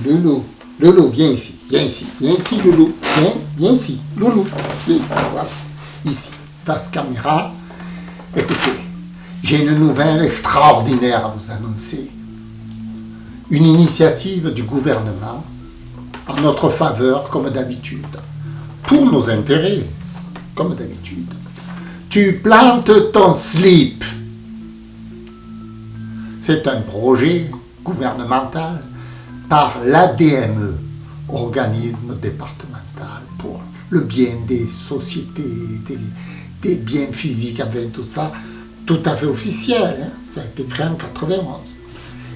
Loulou, Loulou, viens ici, Loulou, viens ici, Loulou, viens ici, voilà, ici, dans cette caméra. Écoutez, j'ai une nouvelle extraordinaire à vous annoncer. Une initiative du gouvernement en notre faveur, comme d'habitude, pour nos intérêts, comme d'habitude. Tu plantes ton slip. C'est un projet gouvernemental par l'ADME, organisme départemental pour le bien des sociétés, des biens physiques, enfin tout ça, tout à fait officiel. Hein. Ça a été créé en 91.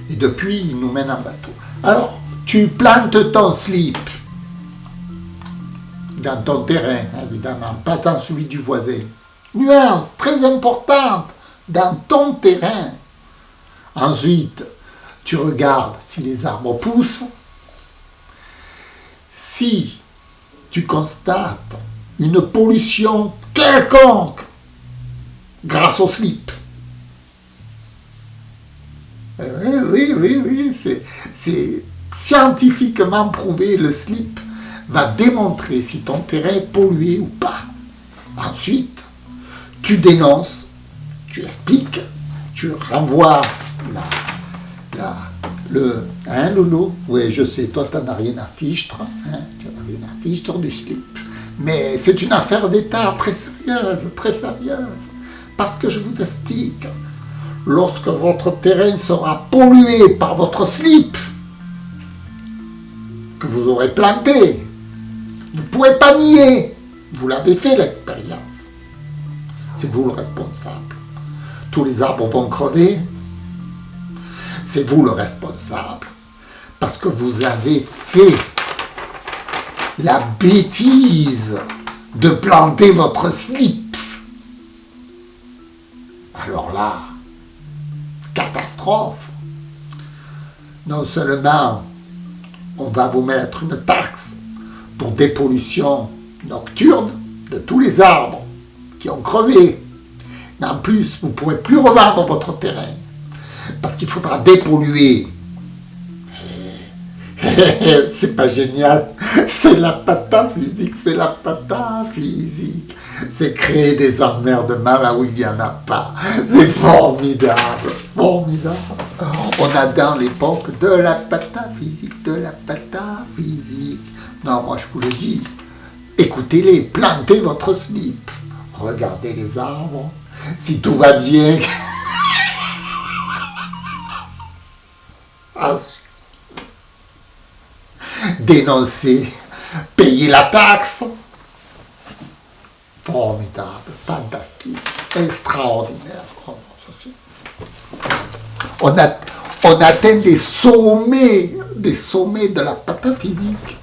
Et depuis, il nous mène en bateau. Alors, tu plantes ton slip dans ton terrain, évidemment, pas dans celui du voisin. Nuance très importante, dans ton terrain. Ensuite, tu regardes si les arbres poussent. Si tu constates une pollution quelconque grâce au slip. Oui, c'est scientifiquement prouvé, le slip va démontrer si ton terrain est pollué ou pas. Ensuite, tu dénonces, tu expliques, tu renvoies Loulou, oui, je sais, toi, tu n'en as rien à fichtre, hein, tu n'en as rien à fichtre du slip. Mais c'est une affaire d'État très sérieuse, parce que je vous explique, lorsque votre terrain sera pollué par votre slip, que vous aurez planté, vous ne pouvez pas nier, vous l'avez fait l'expérience, c'est vous le responsable. Tous les arbres vont crever, c'est vous le responsable, parce que vous avez fait la bêtise de planter votre slip. Alors là, catastrophe. Non seulement on va vous mettre une taxe pour dépollution nocturne de tous les arbres qui ont crevé, mais en plus vous ne pourrez plus revendre votre terrain parce qu'il faudra dépolluer. C'est pas génial, c'est la pataphysique, c'est créer des emmerdements là où il n'y en a pas, c'est formidable. On a dans l'époque de la pataphysique. Non, moi je vous le dis, écoutez-les, plantez votre slip, regardez les arbres, si tout va bien. Dénoncer, payer la taxe. Formidable, fantastique, extraordinaire. On atteint des sommets de la pataphysique.